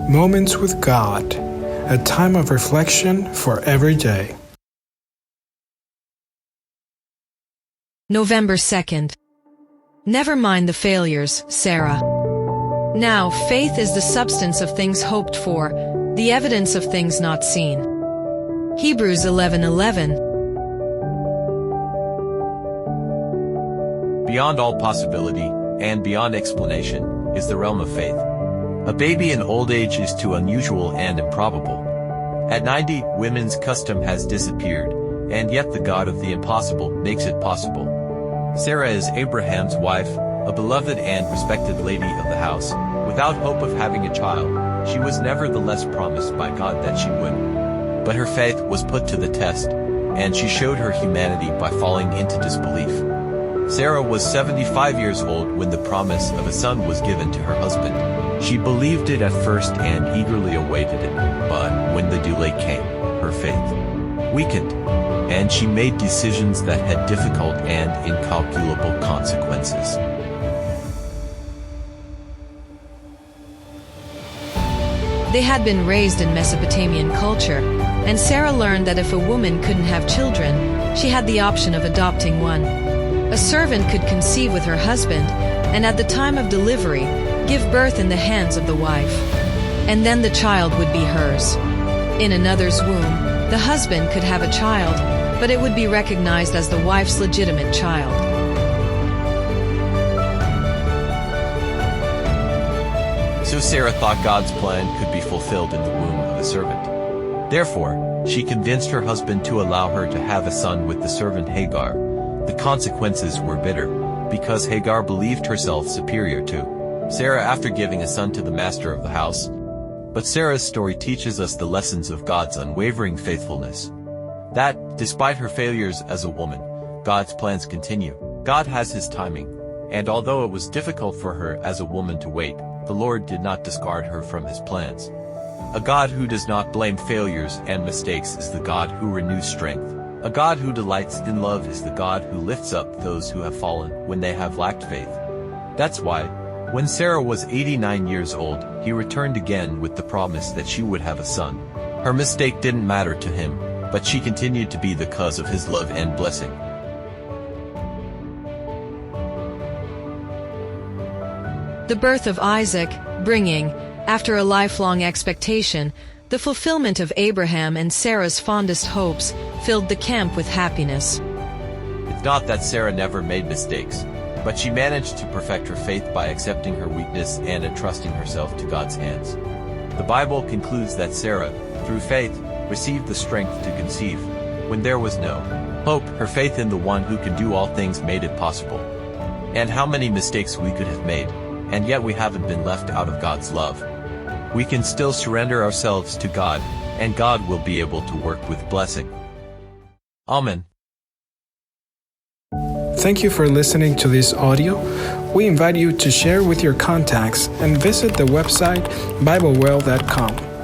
Moments with God, a time of reflection for every day. November 2nd. Never mind the failures, Sara. Now, faith is the substance of things hoped for, the evidence of things not seen. Hebrews 11:11. Beyond all possibility, and beyond explanation, is the realm of faith. A baby in old age is too unusual and improbable. At 90, women's custom has disappeared, and yet the God of the impossible makes it possible. Sara is Abraham's wife, a beloved and respected lady of the house. Without hope of having a child, she was nevertheless promised by God that she would. But her faith was put to the test, and she showed her humanity by falling into disbelief. Sara was 75 years old when the promise of a son was given to her husband. She believed it at first and eagerly awaited it, but when the delay came, her faith weakened, and she made decisions that had difficult and incalculable consequences. They had been raised in Mesopotamian culture, and Sara learned that if a woman couldn't have children, she had the option of adopting one. A servant could conceive with her husband, and at the time of delivery, give birth in the hands of the wife. And then the child would be hers. In another's womb, the husband could have a child, but it would be recognized as the wife's legitimate child. So Sara thought God's plan could be fulfilled in the womb of a servant. Therefore, she convinced her husband to allow her to have a son with the servant Hagar. The consequences were bitter, because Hagar believed herself superior to Sara after giving a son to the master of the house. But Sarah's story teaches us the lessons of God's unwavering faithfulness. That, despite her failures as a woman, God's plans continue. God has His timing, and although it was difficult for her as a woman to wait, the Lord did not discard her from His plans. A God who does not blame failures and mistakes is the God who renews strength. A God who delights in love is the God who lifts up those who have fallen when they have lacked faith. That's why, when Sara was 89 years old, He returned again with the promise that she would have a son. Her mistake didn't matter to Him, but she continued to be the cause of His love and blessing. The birth of Isaac, bringing, after a lifelong expectation, the fulfillment of Abraham and Sarah's fondest hopes, filled the camp with happiness. It's not that Sara never made mistakes, but she managed to perfect her faith by accepting her weakness and entrusting herself to God's hands. The Bible concludes that Sara, through faith, received the strength to conceive. When there was no hope, her faith in the one who can do all things made it possible. And how many mistakes we could have made, and yet we haven't been left out of God's love. We can still surrender ourselves to God, and God will be able to work with blessing. Amen. Thank you for listening to this audio. We invite you to share with your contacts and visit the website BibleWell.com.